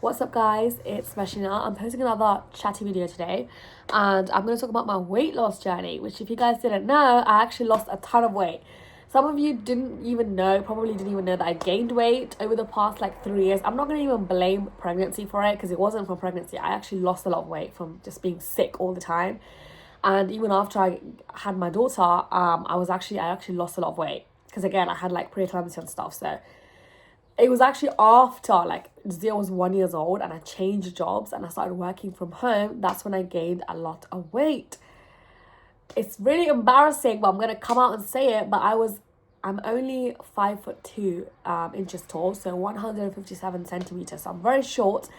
What's up guys, it's Mashina. I'm posting another chatty video today and I'm going to talk about my weight loss journey, which if you guys didn't know, I actually lost a ton of weight. Some of you probably didn't even know that I gained weight over the past 3 years. I'm not going to even blame pregnancy for it because it wasn't from pregnancy. I actually lost a lot of weight from just being sick all the time. And even after I had my daughter, I actually lost a lot of weight because again, I had preeclampsia and stuff. So it was actually after Zia was 1 year old and I changed jobs and I started working from home. That's when I gained a lot of weight. It's really embarrassing, but I'm gonna come out and say it. But I'm only 5'2" inches tall, so 157 centimeters. So I'm very short,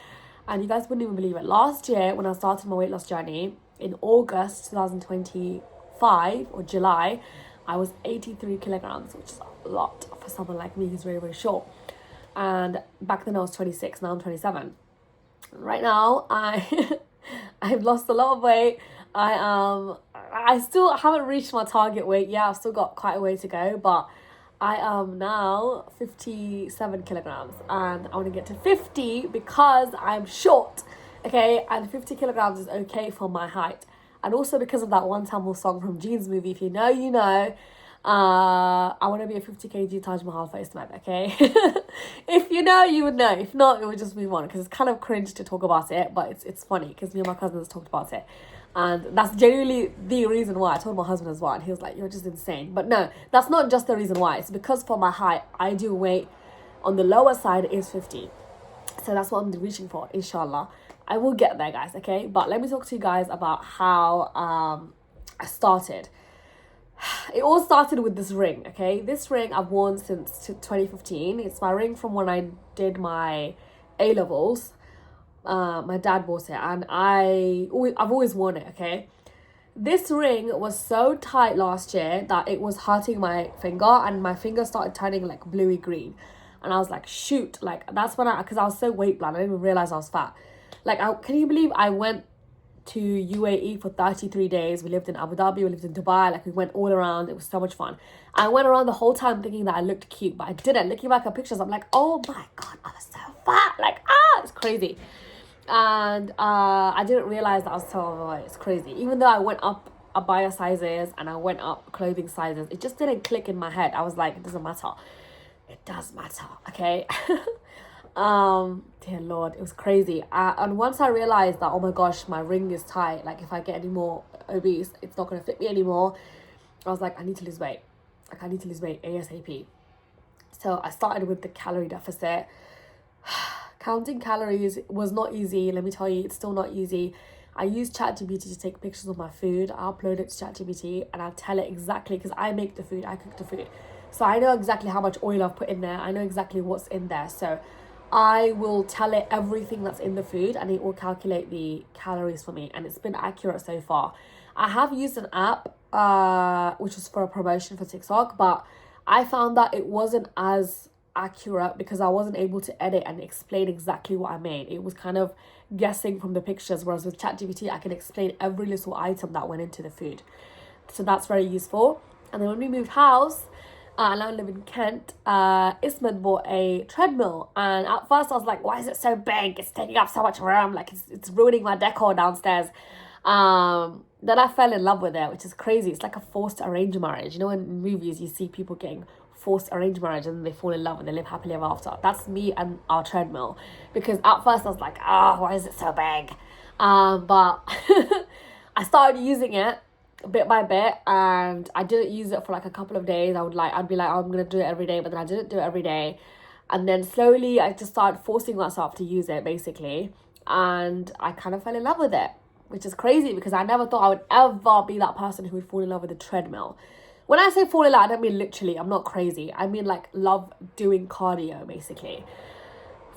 and you guys wouldn't even believe it. Last year, when I started my weight loss journey in August 2025 or July, I was 83 kilograms, which is a lot for someone like me who's very, very short. And back then I was 26, now I'm 27. Right now I've lost a lot of weight. I still haven't reached my target weight yet. I've still got quite a way to go, but I am now 57 kilograms and I want to get to 50 because I'm short, okay? And 50 kilograms is okay for my height. And also because of that one Tamil song from Jean's movie, if you know, you know. I want to be a 50 kg Taj Mahal faced man, okay? If you know, you would know. If not, it would just move on because it's kind of cringe to talk about it, but it's funny because me and my cousins talked about it. And that's genuinely the reason why. I told my husband as well, and he was like, you're just insane. But no, that's not just the reason why. It's because for my height, I do weight on the lower side is 50. So that's what I'm reaching for, inshallah. I will get there, guys, okay? But let me talk to you guys about how I started. It all started with this ring, okay? This ring I've worn since 2015. It's my ring from when I did my A-levels. My dad bought it and I've always worn it, okay? This ring was so tight last year that it was hurting my finger and my finger started turning bluey green. And I was like, shoot, that's when because I was so weight blind, I didn't even realize I was fat. Can you believe I went to UAE for 33 days. We lived in Abu Dhabi, we lived in Dubai, we went all around. It was so much fun. I went around the whole time thinking that I looked cute, but I didn't. Looking back at pictures, I'm like, oh my god, I was so fat. It's crazy. And I didn't realize that I was so overweight. It's crazy. Even though I went up abaya sizes and I went up clothing sizes, it just didn't click in my head. I was like, it doesn't matter. It does matter, okay? Dear Lord, it was crazy. And once I realized that, oh my gosh, my ring is tight, if I get any more obese, it's not going to fit me anymore, I was like, I need to lose weight. I need to lose weight ASAP. So I started with the calorie deficit. Counting calories was not easy. Let me tell you, it's still not easy. I use ChatGPT to take pictures of my food. I upload it to ChatGPT and I tell it exactly, because I make the food, I cook the food. So I know exactly how much oil I've put in there. I know exactly what's in there. So I will tell it everything that's in the food and it will calculate the calories for me. And it's been accurate so far. I have used an app, which was for a promotion for TikTok, but I found that it wasn't as accurate because I wasn't able to edit and explain exactly what I made. It was kind of guessing from the pictures, whereas with ChatGPT, I can explain every little item that went into the food. So that's very useful. And then when we moved house, I now live in Kent, Ismet bought a treadmill, and at first I was like, why is it so big? It's taking up so much room, it's ruining my decor downstairs. Then I fell in love with it, which is crazy. It's like a forced arranged marriage. You know, in movies you see people getting forced arranged marriage and then they fall in love and they live happily ever after. That's me and our treadmill, because at first I was like, why is it so big? But I started using it bit by bit, and I didn't use it for a couple of days. I'd be like, oh, I'm gonna do it every day, but then I didn't do it every day, and then slowly I just started forcing myself to use it basically, and I kind of fell in love with it, which is crazy because I never thought I would ever be that person who would fall in love with a treadmill. When I say fall in love, I don't mean literally, I'm not crazy, I mean love doing cardio basically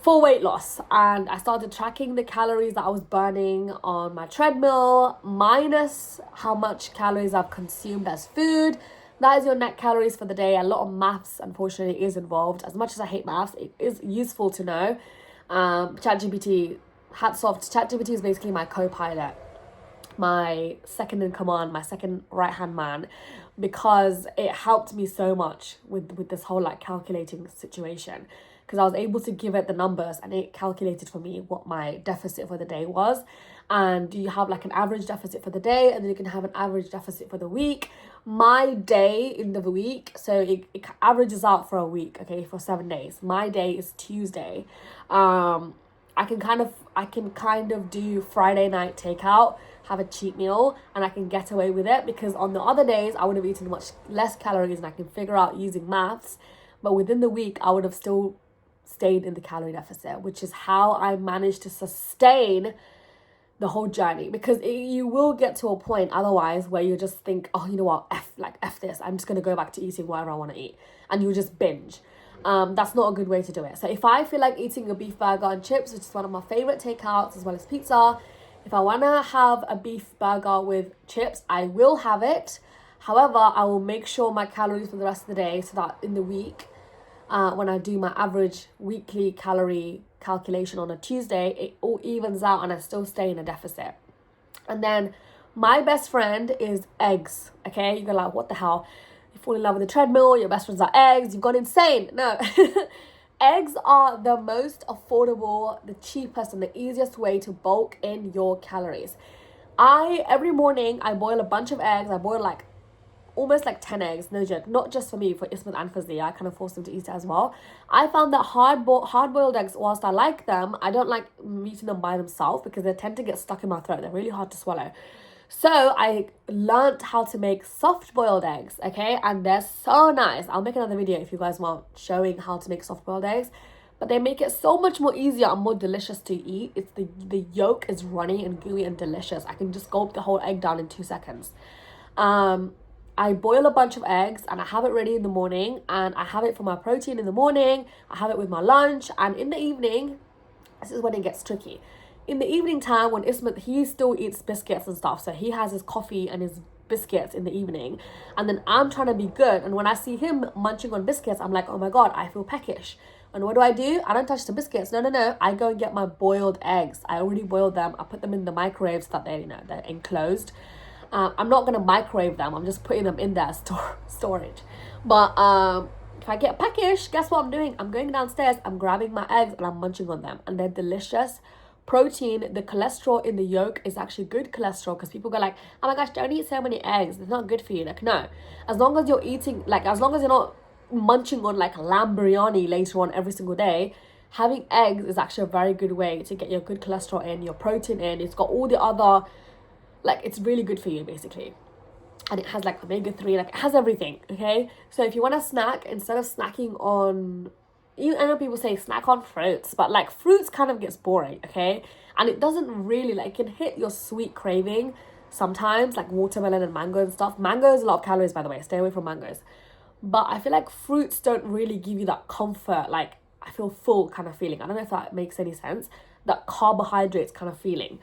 for weight loss. And I started tracking the calories that I was burning on my treadmill minus how much calories I've consumed as food. That is your net calories for the day. A lot of maths unfortunately is involved. As much as I hate maths, it is useful to know. ChatGPT, hats off to ChatGPT, is basically my co-pilot, my second in command, my second right hand man, because it helped me so much with this whole calculating situation. because I was able to give it the numbers and it calculated for me what my deficit for the day was. And you have like an average deficit for the day, and then you can have an average deficit for the week. My day in the week, so it averages out for a week, okay, for 7 days. My day is Tuesday. I can kind of do Friday night takeout, have a cheat meal, and I can get away with it because on the other days I would have eaten much less calories, and I can figure out using maths. But within the week I would have still stayed in the calorie deficit, which is how I managed to sustain the whole journey. Because you will get to a point otherwise where you just think, oh, you know what, F this, I'm just going to go back to eating whatever I want to eat, and you just binge. That's not a good way to do it. So if I feel like eating a beef burger and chips, which is one of my favorite takeouts, as well as pizza, if I want to have a beef burger with chips, I will have it. However, I will make sure my calories for the rest of the day, so that in the week, when I do my average weekly calorie calculation on a Tuesday, it all evens out and I still stay in a deficit. And then my best friend is eggs, okay? You're like, what the hell? You fall in love with the treadmill, your best friends are eggs, you've gone insane. No. Eggs are the most affordable, the cheapest, and the easiest way to bulk in your calories. Every morning, I boil a bunch of eggs. I boil like almost like 10 eggs, no joke. Not just for me, for Ismath and for Zia. I kind of forced them to eat it as well. I found that hard-boiled eggs, whilst I like them, I don't like eating them by themselves because they tend to get stuck in my throat. They're really hard to swallow. So I learnt how to make soft-boiled eggs, okay? And they're so nice. I'll make another video if you guys want, showing how to make soft-boiled eggs. But they make it so much more easier and more delicious to eat. It's the yolk is runny and gooey and delicious. I can just gulp the whole egg down in 2 seconds. I boil a bunch of eggs and I have it ready in the morning, and I have it for my protein in the morning. I have it with my lunch, and in the evening, this is when it gets tricky. In the evening time, when Ismath, he still eats biscuits and stuff, so he has his coffee and his biscuits in the evening, and then I'm trying to be good, and when I see him munching on biscuits, I'm like, oh my god, I feel peckish. And what do? I don't touch the biscuits. No. I go and get my boiled eggs. I already boiled them. I put them in the microwave so that they're enclosed. I'm not going to microwave them. I'm just putting them in there storage. But if I get peckish, guess what I'm doing? I'm going downstairs, I'm grabbing my eggs, and I'm munching on them. And they're delicious. Protein, the cholesterol in the yolk is actually good cholesterol, because people go like, oh my gosh, don't eat so many eggs. It's not good for you. Like, no. As long as you're eating, like, as long as you're not munching on like lamb biryani later on every single day, having eggs is actually a very good way to get your good cholesterol in, your protein in. It's got all the other, like, it's really good for you basically, and it has like omega-3, like it has everything, okay? So if you want to snack, instead of snacking on, I know people say snack on fruits, but like fruits kind of gets boring, okay? And it doesn't really, like, it can hit your sweet craving sometimes, like watermelon and mango and stuff. Mango is a lot of calories, by the way, stay away from mangoes. But I feel like fruits don't really give you that comfort, like I feel full kind of feeling. I don't know if that makes any sense, that carbohydrates kind of feeling.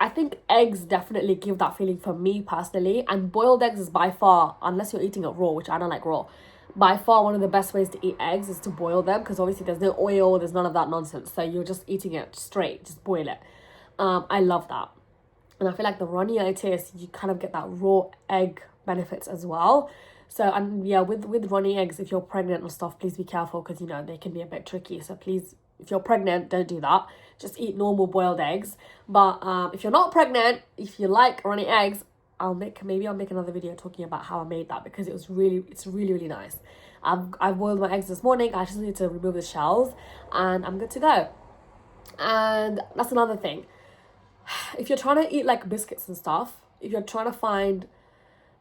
I think eggs definitely give that feeling for me personally, and boiled eggs is by far, unless you're eating it raw, which I don't like raw, by far one of the best ways to eat eggs is to boil them, because obviously there's no oil, there's none of that nonsense, so you're just eating it straight, just boil it. I love that. And I feel like the runnier it is, you kind of get that raw egg benefits as well. So, and yeah, with runny eggs, if you're pregnant and stuff, please be careful, because, you know, they can be a bit tricky. So please, if you're pregnant, don't do that. Just eat normal boiled eggs. But if you're not pregnant, if you like runny eggs, maybe I'll make another video talking about how I made that, because it's really nice. I've boiled my eggs this morning. I just need to remove the shells and I'm good to go. And that's another thing. If you're trying to eat like biscuits and stuff, if you're trying to find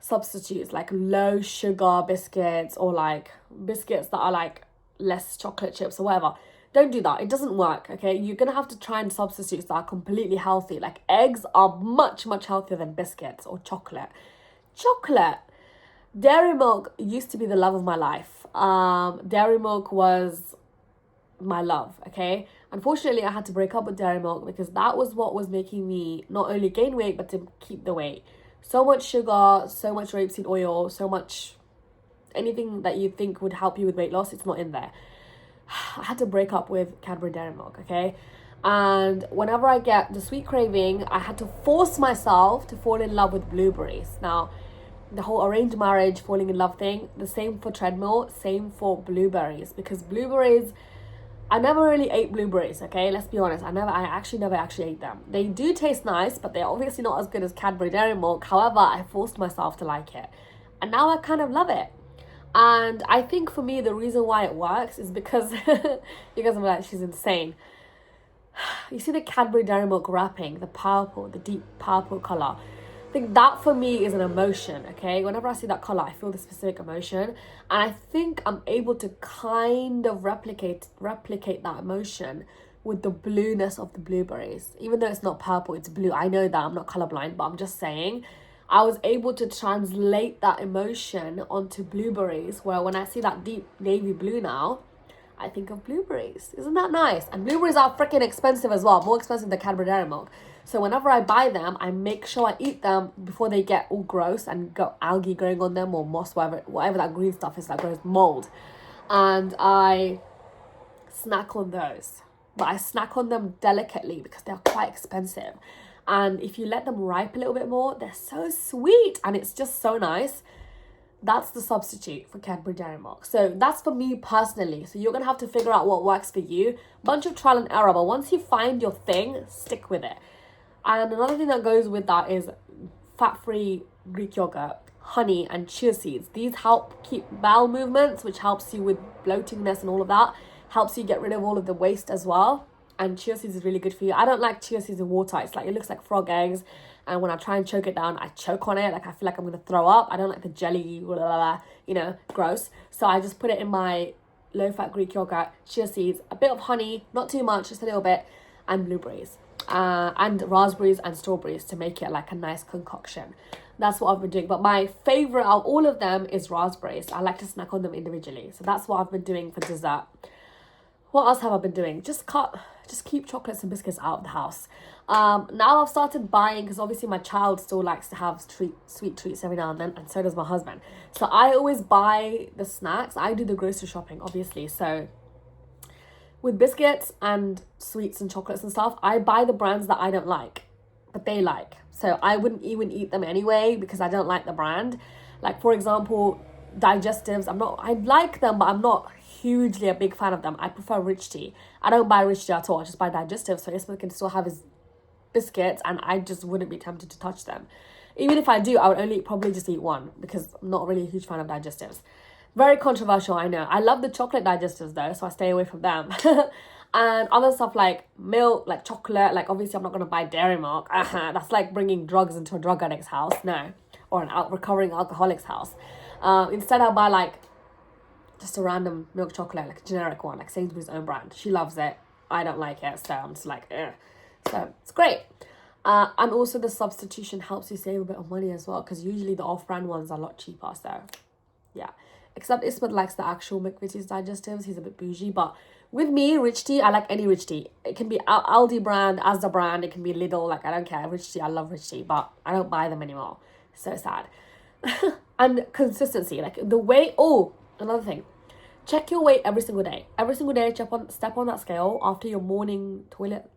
substitutes like low sugar biscuits, or like biscuits that are like less chocolate chips or whatever, don't do that. It doesn't work, okay? You're gonna have to try and substitutes that are completely healthy. Like eggs are much healthier than biscuits or chocolate. Dairy milk used to be the love of my life. Dairy milk was my love, okay? Unfortunately, I had to break up with dairy milk, because that was what was making me not only gain weight but to keep the weight. So much sugar, so much rapeseed oil, so much anything that you think would help you with weight loss, it's not in there. I had to break up with Cadbury Dairy Milk, okay? And whenever I get the sweet craving, I had to force myself to fall in love with blueberries. Now, the whole arranged marriage, falling in love thing, the same for treadmill, same for blueberries, because blueberries, I never really ate blueberries, okay? Let's be honest. I actually never ate them. They do taste nice, but they're obviously not as good as Cadbury Dairy Milk. However, I forced myself to like it. And now I kind of love it. And I think for me, the reason why it works is because you guys are like, she's insane. You see the Cadbury Dairy Milk wrapping, the purple, the deep purple colour. I think that for me is an emotion, okay? Whenever I see that colour, I feel the specific emotion. And I think I'm able to kind of replicate that emotion with the blueness of the blueberries. Even though it's not purple, it's blue. I know that, I'm not colourblind, but I'm just saying I was able to translate that emotion onto blueberries, where when I see that deep navy blue now, I think of blueberries. Isn't that nice? And blueberries are freaking expensive as well, more expensive than Cadbury Dairy Milk. So whenever I buy them, I make sure I eat them before they get all gross and got algae growing on them, or moss, whatever that green stuff is that grows, mold. And I snack on those. But I snack on them delicately because they're quite expensive. And if you let them ripe a little bit more, they're so sweet and it's just so nice. That's the substitute for Cadbury Dairy Milk. So that's for me personally. So you're going to have to figure out what works for you. Bunch of trial and error, but once you find your thing, stick with it. And another thing that goes with that is fat-free Greek yogurt, honey, and chia seeds. These help keep bowel movements, which helps you with bloatingness and all of that. Helps you get rid of all of the waste as well. And chia seeds is really good for you. I don't like chia seeds in water. It's like, it looks like frog eggs. And when I try and choke it down, I choke on it. Like, I feel like I'm going to throw up. I don't like the jelly, blah, blah, blah, you know, gross. So I just put it in my low-fat Greek yogurt, chia seeds, a bit of honey, not too much, just a little bit, and blueberries. And raspberries and strawberries to make it like a nice concoction. That's what I've been doing. But my favorite of all of them is raspberries. I like to snack on them individually. So that's what I've been doing for dessert. What else have I been doing? Just keep chocolates and biscuits out of the house. Now I've started buying, because obviously my child still likes to have sweet treats every now and then, and so does my husband. So I always buy the snacks. I do the grocery shopping, obviously. So with biscuits and sweets and chocolates and stuff, I buy the brands that I don't like, but they like. So I wouldn't even eat them anyway because I don't like the brand. Like, for example, digestives, I like them, but I'm not hugely a big fan of them. I prefer Rich Tea. I don't buy Rich Tea at all. I just buy digestives, so Ismail can still have his biscuits, and I just wouldn't be tempted to touch them. Even if I do, I would only probably just eat one because I'm not really a huge fan of digestives. Very controversial, I know. I love the chocolate digestives though, so I stay away from them. And other stuff like milk, like chocolate, like obviously I'm not going to buy dairy milk. That's like bringing drugs into a drug addict's house, no. Or an recovering alcoholic's house. Instead I'll buy like just a random milk chocolate, like a generic one, like Sainsbury's own brand. She loves it. I don't like it, so I'm just like, ugh. So it's great. And also the substitution helps you save a bit of money as well, because usually the off-brand ones are a lot cheaper, so yeah. Except Ismet likes the actual McVitie's digestives. He's a bit bougie, but with me, Rich Tea, I like any Rich Tea. It can be Aldi brand, Asda brand, it can be Lidl, like I don't care. Rich Tea, I love Rich Tea, but I don't buy them anymore. So sad. And consistency, like the weight. Oh, another thing. Check your weight every single day. Every single day, step on that scale after your morning toilet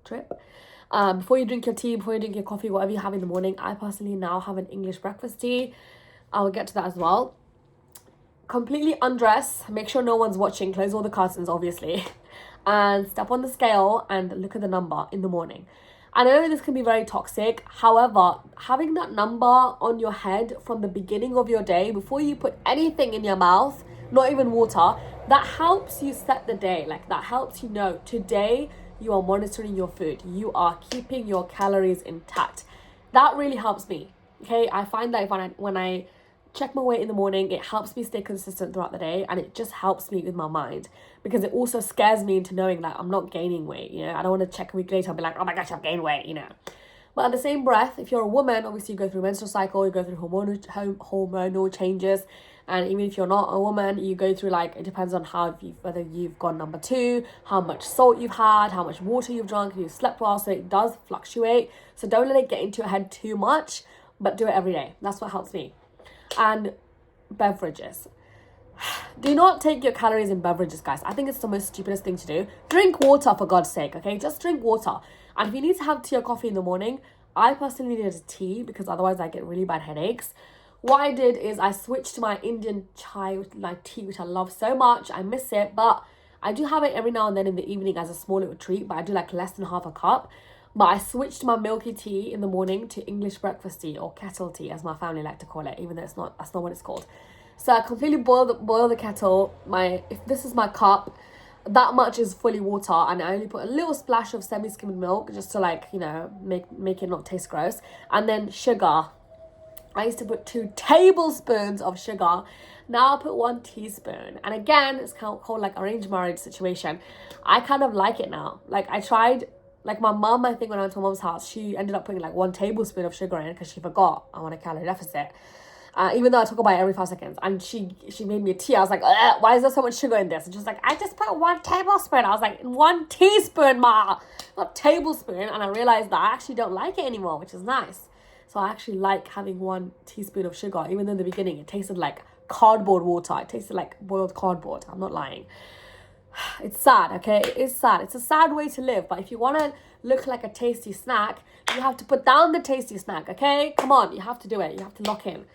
trip. Before you drink your tea, before you drink your coffee, whatever you have in the morning. I personally now have an English breakfast tea. I'll get to that as well. Completely undress, make sure no one's watching, close all the curtains obviously, and step on the scale and look at the number in the morning. I know this can be very toxic, however, having that number on your head from the beginning of your day, before you put anything in your mouth, not even water, that helps you set the day. Like, that helps you know today you are monitoring your food, you are keeping your calories intact. That really helps me. Okay, I find that when I check my weight in the morning, it helps me stay consistent throughout the day, and it just helps me with my mind, because it also scares me into knowing that I'm not gaining weight, you know. I don't want to check a week later and be like, oh my gosh, I've gained weight, you know. But at the same breath, if you're a woman, obviously you go through menstrual cycle, you go through hormonal changes, and even if you're not a woman, you go through, like, it depends on whether you've gone number 2, how much salt you've had, how much water you've drunk, if you've slept well, so it does fluctuate. So don't let it get into your head too much, but do it every day. That's what helps me. And beverages. Do not take your calories in beverages, guys. I think it's the most stupidest thing to do. Drink water, for God's sake, okay? Just drink water. And if you need to have tea or coffee in the morning, I personally needed a tea because otherwise I get really bad headaches. What I did is I switched to my Indian chai, my tea, which I love so much. I miss it, but I do have it every now and then in the evening as a small little treat, but I do like less than half a cup. But I switched my milky tea in the morning to English breakfast tea, or kettle tea as my family like to call it, even though that's not what it's called. So I completely boil the kettle. If this is my cup, that much is fully water, and I only put a little splash of semi-skimmed milk just to like, you know, make it not taste gross. And then sugar. I used to put 2 tablespoons of sugar. Now I put 1 teaspoon. And again, it's called like arranged marriage situation. I kind of like it now. Like I tried, like my mum, I think when I went to my mum's house, she ended up putting like 1 tablespoon of sugar in because she forgot I'm on a calorie deficit. Even though I talk about it every 5 seconds. And she made me a tea. I was like, why is there so much sugar in this? And she's like, I just put 1 tablespoon. I was like, 1 teaspoon, ma, not tablespoon. And I realized that I actually don't like it anymore, which is nice. So I actually like having 1 teaspoon of sugar, even though in the beginning it tasted like cardboard water. It tasted like boiled cardboard. I'm not lying. It's sad, okay? It is sad. It's a sad way to live. But if you want to look like a tasty snack, you have to put down the tasty snack, okay? Come on, you have to do it. You have to lock in.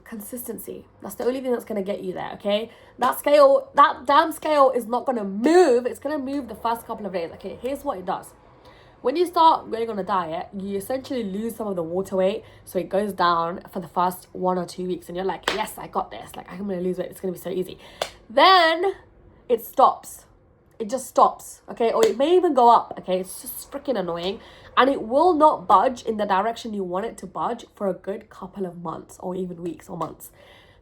Consistency. That's the only thing that's going to get you there, okay? That damn scale is not going to move. It's going to move the first couple of days. Okay, here's what it does. When you start going on a diet, you essentially lose some of the water weight. So it goes down for the first 1 or 2 weeks. And you're like, yes, I got this. Like, I'm going to lose weight. It's going to be so easy. Then it stops. It just stops, okay? Or it may even go up, okay? It's just freaking annoying. And it will not budge in the direction you want it to budge for a good couple of months or even weeks or months.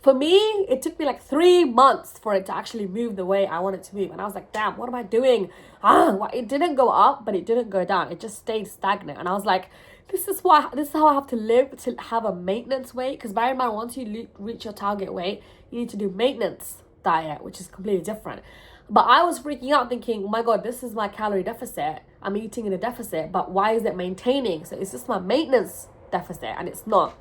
For me, it took me like 3 months for it to actually move the way I want it to move. And I was like, damn, what am I doing? It didn't go up, but it didn't go down. It just stayed stagnant. And I was like, this is how I have to live to have a maintenance weight. Because bear in mind, once you reach your target weight, you need to do maintenance diet, which is completely different. But I was freaking out thinking, oh my God, this is my calorie deficit. I'm eating in a deficit, but why is it maintaining? So it's just my maintenance deficit, and it's not.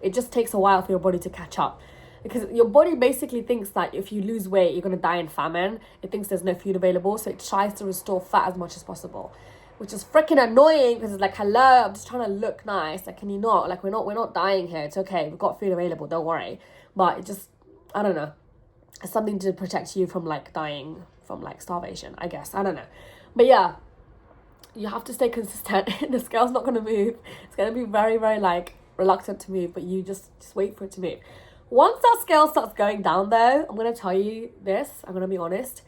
It just takes a while for your body to catch up. Because your body basically thinks that if you lose weight, you're going to die in famine. It thinks there's no food available, so it tries to restore fat as much as possible. Which is freaking annoying because it's like, hello, I'm just trying to look nice. Like, can you not? Like, we're not dying here. It's okay. We've got food available. Don't worry. But it just, I don't know. It's something to protect you from like dying from like starvation, I guess. I don't know. But yeah, you have to stay consistent. The scale's not going to move. It's going to be very, very like reluctant to move, but you just wait for it to move. Once that scale starts going down though, I'm going to tell you this, I'm going to be honest,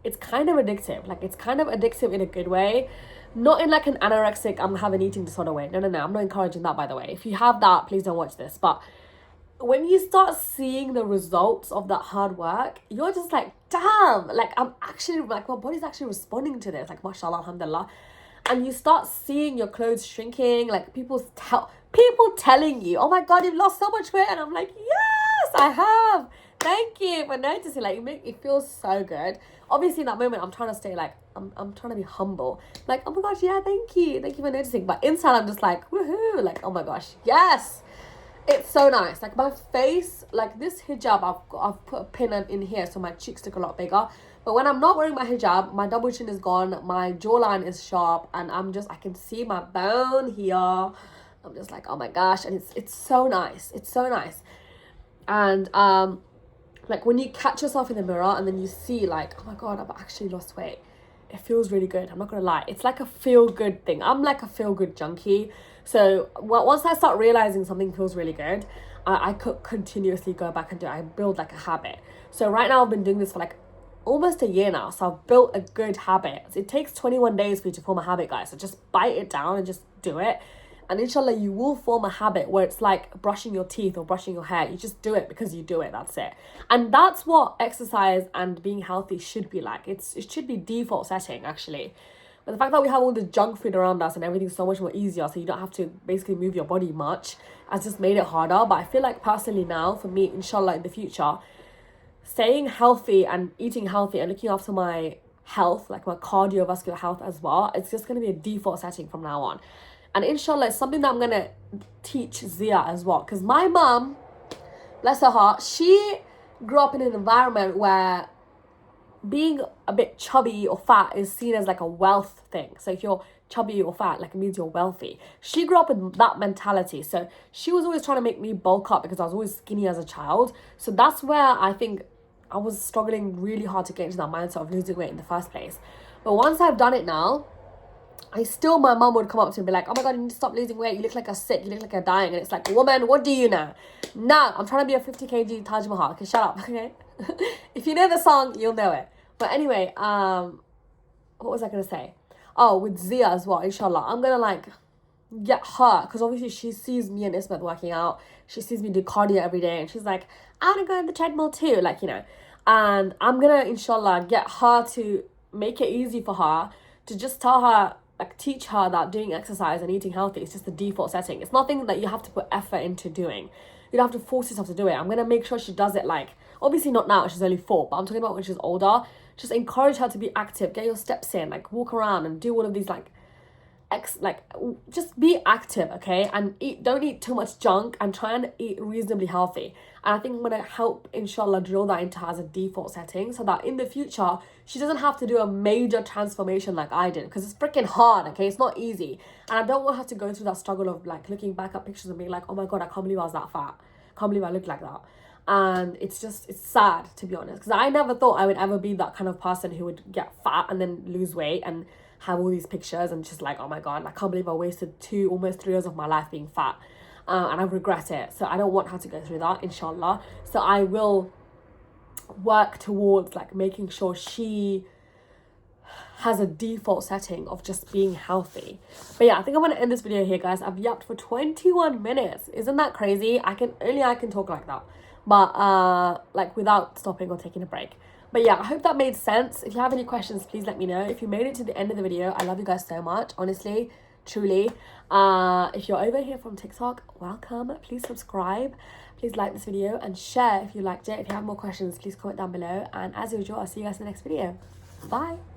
it's kind of addictive. Like, it's kind of addictive in a good way. Not in like an anorexic, I'm having eating disorder way. No, I'm not encouraging that, by the way. If you have that, please don't watch this. But when you start seeing the results of that hard work, you're just like, damn, like I'm actually, like my body's actually responding to this, like mashallah, alhamdulillah. And you start seeing your clothes shrinking, like people telling you, oh my God, you've lost so much weight. And I'm like, yes, I have. Thank you for noticing. Like, it feels so good. Obviously in that moment, I'm trying to stay like, I'm trying to be humble. Like, oh my gosh, yeah, thank you for noticing. But inside I'm just like, woohoo, like, oh my gosh, yes. It's so nice. Like my face, like this hijab, I've put a pin in here so my cheeks look a lot bigger. But when I'm not wearing my hijab, my double chin is gone, my jawline is sharp, and I can see my bone here. I'm just like, oh my gosh, and it's so nice. It's so nice. And like when you catch yourself in the mirror and then you see like, oh my God, I've actually lost weight. It feels really good. I'm not gonna lie. It's like a feel good thing. I'm like a feel good junkie. So once I start realizing something feels really good, I could continuously go back and do it. I build like a habit. So right now I've been doing this for like almost a year now. So I've built a good habit. It takes 21 days for you to form a habit, guys. So just bite it down and just do it. And inshallah, you will form a habit where it's like brushing your teeth or brushing your hair. You just do it because you do it. That's it. And that's what exercise and being healthy should be like. It should be default setting, actually. But the fact that we have all the junk food around us and everything's so much more easier, so you don't have to basically move your body much, has just made it harder. But I feel like personally now, for me, inshallah, in the future, staying healthy and eating healthy and looking after my health, like my cardiovascular health as well, it's just going to be a default setting from now on. And inshallah, it's something that I'm going to teach Zia as well. Because my mum, bless her heart, she grew up in an environment where being a bit chubby or fat is seen as like a wealth thing. So if you're chubby or fat, like it means you're wealthy. She grew up with that mentality. So she was always trying to make me bulk up because I was always skinny as a child. So that's where I think I was struggling really hard to get into that mindset of losing weight in the first place. But once I've done it now, my mum would come up to me and be like, oh my God, you need to stop losing weight. You look like you're sick. You look like you're dying. And it's like, woman, what do you know? Nah, I'm trying to be a 50 kg Taj Mahal. Okay, shut up, okay? If you know the song, you'll know it. But anyway, what was I going to say? Oh, with Zia as well, inshallah. I'm going to like get her, because obviously she sees me and Ismet working out. She sees me do cardio every day. And she's like, I want to go on the treadmill too. Like, you know. And I'm going to, inshallah, get her to make it easy for her to just tell her, like, teach her that doing exercise and eating healthy is just the default setting. It's nothing that you have to put effort into doing. You don't have to force yourself to do it. I'm going to make sure she does it, like, obviously not now, she's only 4, but I'm talking about when she's older. Just encourage her to be active, get your steps in, like, walk around and do all of these, like, just be active, okay? And don't eat too much junk, and try and eat reasonably healthy. And I think I'm going to help, inshallah, drill that into her as a default setting, so that in the future, she doesn't have to do a major transformation like I did, because it's freaking hard, okay? It's not easy. And I don't want her to go through that struggle of, like, looking back at pictures and being like, oh my God, I can't believe I was that fat. I can't believe I looked like that. And it's sad, to be honest, because I never thought I would ever be that kind of person who would get fat and then lose weight and have all these pictures and just like, oh my God, I can't believe I wasted almost 3 years of my life being fat, and I regret it. So I don't want her to go through that, inshallah. So I will work towards like making sure she has a default setting of just being healthy. But yeah, I think I'm gonna end this video here, guys. I've yapped for 21 minutes. Isn't that crazy? I can talk like that, but like without stopping or taking a break. But yeah, I hope that made sense. If you have any questions, please let me know. If you made it to the end of the video, I love you guys so much, honestly, truly. If you're over here from TikTok, welcome. Please subscribe. Please like this video and share if you liked it. If you have more questions, please comment down below. And as usual, I'll see you guys in the next video. Bye.